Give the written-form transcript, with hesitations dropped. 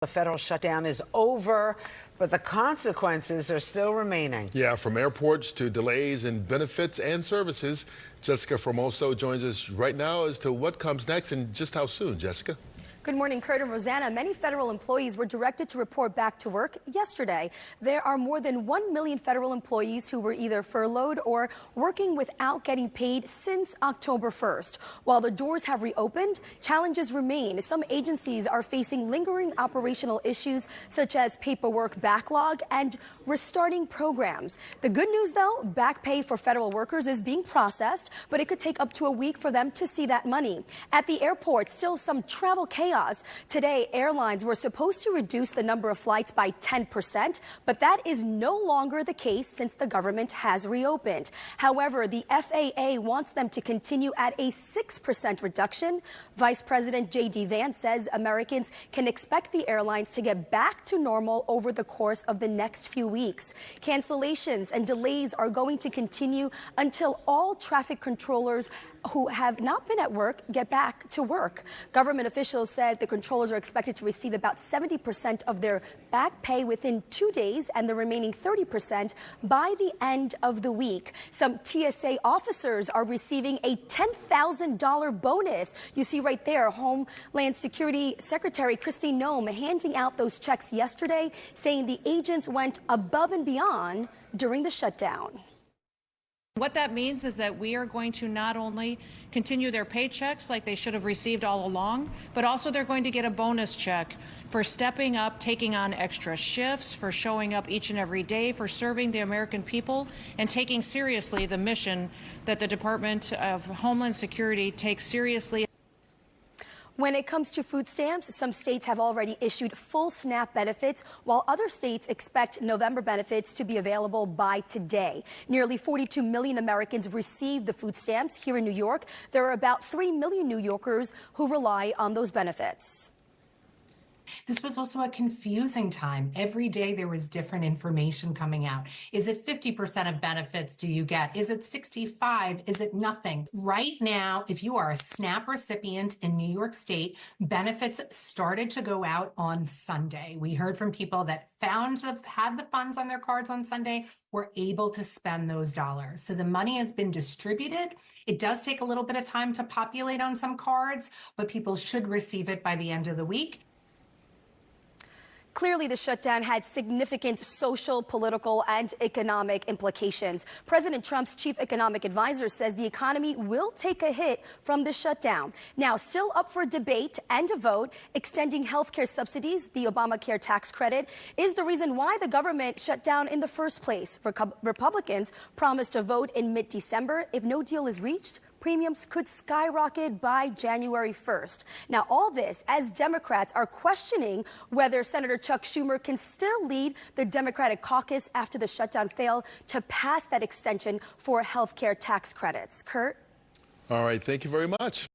The federal shutdown is over, but the consequences are still remaining. Yeah, from airports to delays in benefits and services. Jessica Formoso joins us right now as to what comes next and just how soon. Jessica? Good morning, Kurt and Rosanna. Many federal employees were directed to report back to work yesterday. There are more than 1 million federal employees who were either furloughed or working without getting paid since October 1st. While the doors have reopened, challenges remain. Some agencies are facing lingering operational issues such as paperwork backlog and restarting programs. The good news, though, back pay for federal workers is being processed, but it could take up to a week for them to see that money. At the airport, still some travel chaos. Today, airlines were supposed to reduce the number of flights by 10%, but that is no longer the case since the government has reopened. However, the FAA wants them to continue at a 6% reduction. Vice President J.D. Vance says Americans can expect the airlines to get back to normal over the course of the next few weeks. Cancellations and delays are going to continue until all traffic controllers who have not been at work get back to work. Government officials said the controllers are expected to receive about 70% of their back pay within 2 days and the remaining 30% by the end of the week. Some TSA officers are receiving a $10,000 bonus. You see right there, Homeland Security Secretary Kristi Noem handing out those checks yesterday, saying the agents went above and beyond during the shutdown. What that means is that we are going to not only continue their paychecks like they should have received all along, but also they're going to get a bonus check for stepping up, taking on extra shifts, for showing up each and every day, for serving the American people, and taking seriously the mission that the Department of Homeland Security takes seriously. When it comes to food stamps, some states have already issued full SNAP benefits, while other states expect November benefits to be available by today. Nearly 42 million Americans received the food stamps here in New York. There are about 3 million New Yorkers who rely on those benefits. This was also a confusing time. Every day there was different information coming out. Is it 50% of benefits do you get? Is it 65? Is it nothing? Right now, if you are a SNAP recipient in New York State, benefits started to go out on Sunday. We heard from people that had the funds on their cards on Sunday, were able to spend those dollars. So the money has been distributed. It does take a little bit of time to populate on some cards, but people should receive it by the end of the week. Clearly, the shutdown had significant social, political, and economic implications. President Trump's chief economic advisor says the economy will take a hit from the shutdown. Now, still up for debate and a vote, extending health care subsidies, the Obamacare tax credit, is the reason why the government shut down in the first place. Republicans promised a vote in mid-December. If no deal is reached, premiums could skyrocket by January 1st. Now, all this as Democrats are questioning whether Senator Chuck Schumer can still lead the Democratic caucus after the shutdown failed to pass that extension for health care tax credits. Kurt? All right, thank you very much.